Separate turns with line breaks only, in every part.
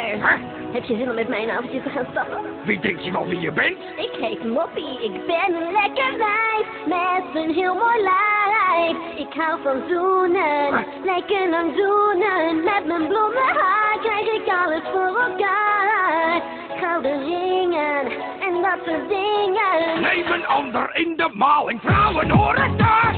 Huh?
Heb je zin om met mij een avondje te gaan stappen?
Wie denkt je wel wie je bent?
Ik heet Moppie, ik ben een lekker wijf met een heel mooi lijf. Ik hou van zoenen, lekker lang zoenen. Met mijn blonde haar krijg ik alles voor elkaar. Gouden ringen en dat soort dingen.
Neem een ander in de maling, vrouwen horen thuis.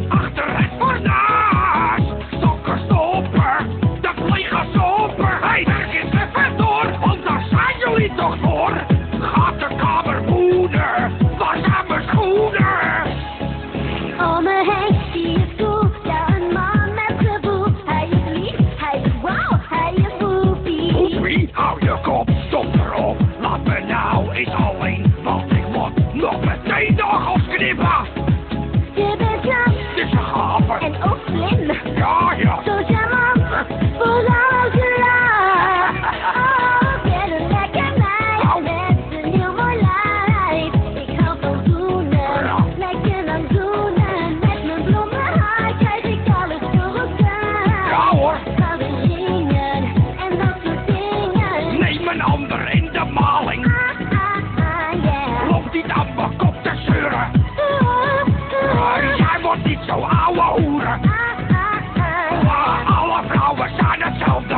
Achter het fornuis, sokken stoppen, de vliegen sopen. Hey, werk eens even door, want daar zijn jullie toch voor. Gaat de kamermoeder, waar zijn mijn schoenen?
Om me heen zie je toe, ja een man met gevoel. Hij is lief, hij is wauw, hij is woepie.
Woepie, hou je kop, stop erop. Laat me nou eens alleen, want ik moet nog meteen de nagels knippen.
Je bent knap
Dit is een gave.
en ook slim.
Ja, ja.
Zo charmant, vooral als je lacht. Oh, ik ben een lekker meid met een heel mooi lijf. Ik hou van zoenen, lekker lang zoenen. Met mijn blonde haar krijg ik alles voor elkaar.
Ja hoor.
Gouden ringen en dat soort dingen.
Neem een ander in de maling.
Yeah.
Loop niet aan mijn kop te zeuren. Jij wordt niet zo ouwe hoeren. Alle vrouwen zijn hetzelfde.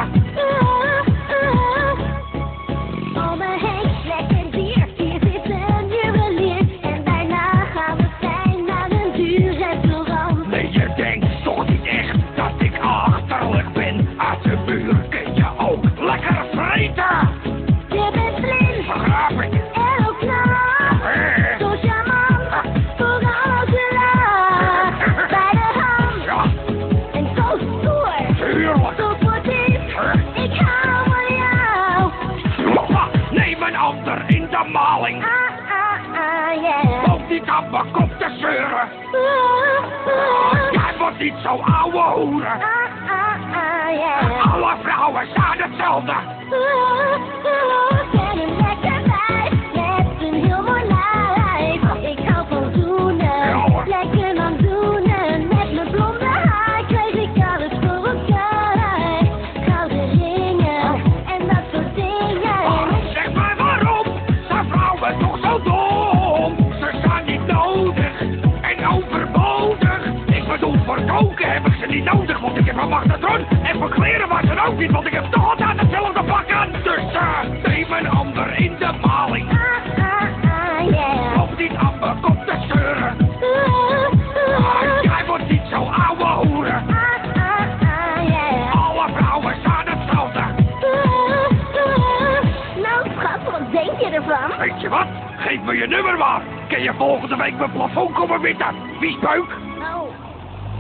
Om me heen, lekker dier. Hier zit een juwelier. En daarna gaan we fijn naar een duur restaurant.
Nee, je denkt toch niet echt dat ik achterlijk ben. Uit de buurt kun je ook lekker vreten.
Je bent slim
Begrijp ik?
en ook knap. Zo charmant, vooral als je lacht. Bij de hand
Ja,
en zo stoer.
tuurlijk.
Zo sportief, ik hou van jou.
Neem een ander in de maling.
Yeah.
Loop niet aan mijn kop te zeuren. Jij wordt niet zo ouwe hoeren.
Yeah.
Alle vrouwen zijn hetzelfde.
Ik ben een lekker wijf met een heel mooi lijf. Ik hou van zoenen,
Ja, hoor.
lekker lang zoenen. Met mijn blonde haar krijg ik alles voor elkaar. Gouden ringen en dat soort dingen.
Zeg maar waarom zijn vrouwen toch zo dom? Ze zijn niet nodig en overbodig. Ik bedoel, voor koken heb ik ze niet nodig, want ik heb een magnetron. En voor kleren was er ook niet, want ik heb toch altijd hetzelfde pak aan. Dus neem een ander in de maling.
Yeah.
Loop niet aan mijn kop te zeuren. Jij wordt niet zo ouwe hoeren.
Yeah.
Alle vrouwen zijn hetzelfde.
Nou schat, wat denk je ervan?
Weet je wat? Geef me je nummer maar. Kun je volgende week mijn plafond komen witten? Wie speuk?
Oh,